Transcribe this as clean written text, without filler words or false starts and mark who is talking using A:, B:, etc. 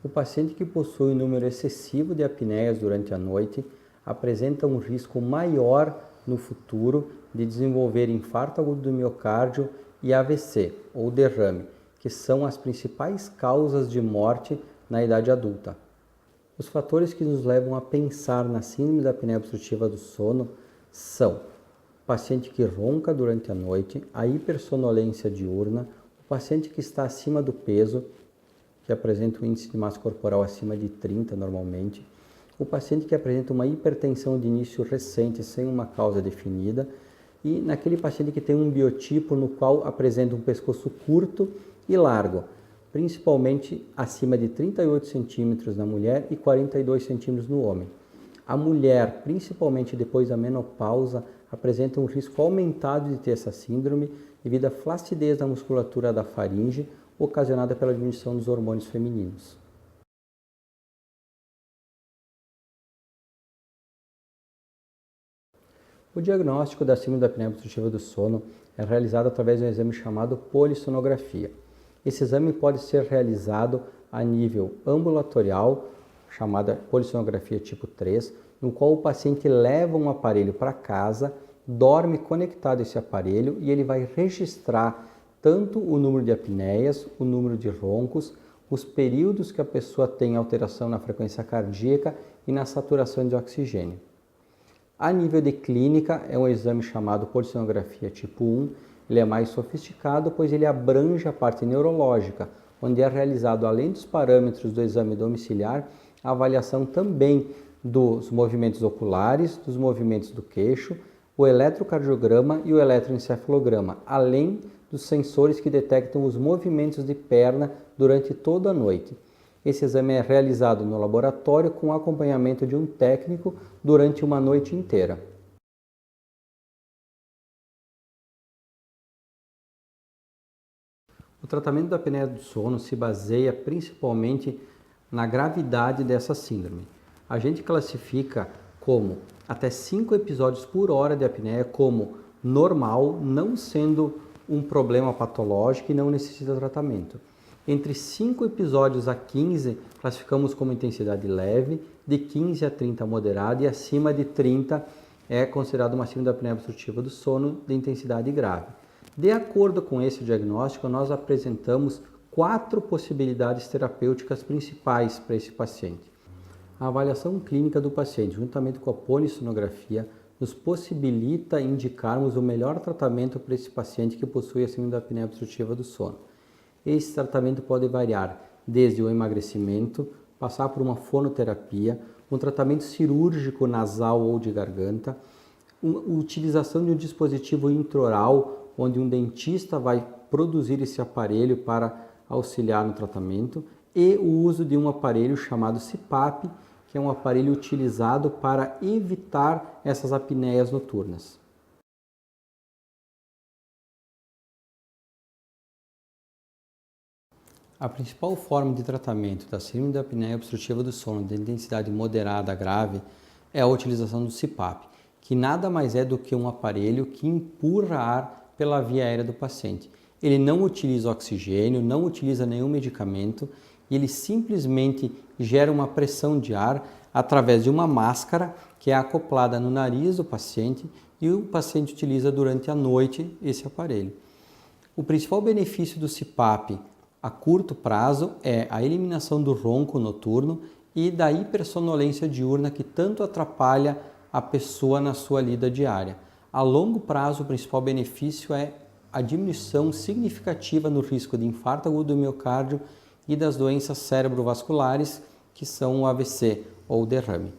A: O paciente que possui um número excessivo de apneias durante a noite apresenta um risco maior no futuro de desenvolver infarto agudo do miocárdio e AVC, ou derrame, que são as principais causas de morte na idade adulta. Os fatores que nos levam a pensar na síndrome da apneia obstrutiva do sono são o paciente que ronca durante a noite, a hipersonolência diurna, o paciente que está acima do peso, que apresenta um índice de massa corporal acima de 30 normalmente, o paciente que apresenta uma hipertensão de início recente sem uma causa definida e naquele paciente que tem um biotipo no qual apresenta um pescoço curto e largo, principalmente acima de 38 centímetros na mulher e 42 centímetros no homem. A mulher, principalmente depois da menopausa, apresenta um risco aumentado de ter essa síndrome devido à flacidez da musculatura da faringe ocasionada pela diminuição dos hormônios femininos. O diagnóstico da síndrome da apneia obstrutiva do sono é realizado através de um exame chamado polissonografia. Esse exame pode ser realizado a nível ambulatorial, chamada polissonografia tipo 3, no qual o paciente leva um aparelho para casa, dorme conectado a esse aparelho e ele vai registrar tanto o número de apneias, o número de roncos, os períodos que a pessoa tem alteração na frequência cardíaca e na saturação de oxigênio. A nível de clínica, é um exame chamado polissonografia tipo 1. Ele é mais sofisticado, pois ele abrange a parte neurológica, onde é realizado, além dos parâmetros do exame domiciliar, a avaliação também dos movimentos oculares, dos movimentos do queixo, o eletrocardiograma e o eletroencefalograma, além dos sensores que detectam os movimentos de perna durante toda a noite. Esse exame é realizado no laboratório com acompanhamento de um técnico durante uma noite inteira. O tratamento da apneia do sono se baseia principalmente na gravidade dessa síndrome. A gente classifica como até 5 episódios por hora de apneia como normal, não sendo um problema patológico e não necessita tratamento. Entre 5 episódios a 15, classificamos como intensidade leve, de 15 a 30 moderada e acima de 30 é considerado uma síndrome da apneia obstrutiva do sono de intensidade grave. De acordo com esse diagnóstico, nós apresentamos 4 possibilidades terapêuticas principais para esse paciente. A avaliação clínica do paciente, juntamente com a polissonografia, nos possibilita indicarmos o melhor tratamento para esse paciente que possui a síndrome da apneia obstrutiva do sono. Esse tratamento pode variar desde o emagrecimento, passar por uma fonoterapia, um tratamento cirúrgico nasal ou de garganta, utilização de um dispositivo intraoral, onde um dentista vai produzir esse aparelho para auxiliar no tratamento, e o uso de um aparelho chamado CPAP, que é um aparelho utilizado para evitar essas apneias noturnas. A principal forma de tratamento da síndrome da apneia obstrutiva do sono de intensidade moderada a grave é a utilização do CPAP, que nada mais é do que um aparelho que empurra ar pela via aérea do paciente. Ele não utiliza oxigênio, não utiliza nenhum medicamento e ele simplesmente gera uma pressão de ar através de uma máscara que é acoplada no nariz do paciente e o paciente utiliza durante a noite esse aparelho. O principal benefício do CPAP a curto prazo é a eliminação do ronco noturno e da hipersonolência diurna que tanto atrapalha a pessoa na sua lida diária. A longo prazo, o principal benefício é a diminuição significativa no risco de infarto agudo do miocárdio e das doenças cerebrovasculares, que são o AVC ou derrame.